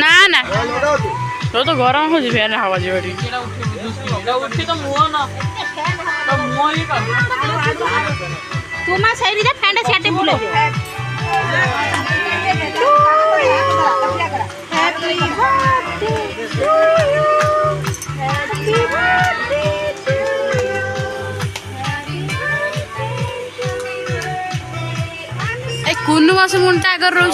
ना ना तो गरम हो फैन हवा जी तुम्हारा सही रीजा फैंटा छाटे भूले happy birthday to you happy birthday to ए कुनु मास मुंटा कर रहउ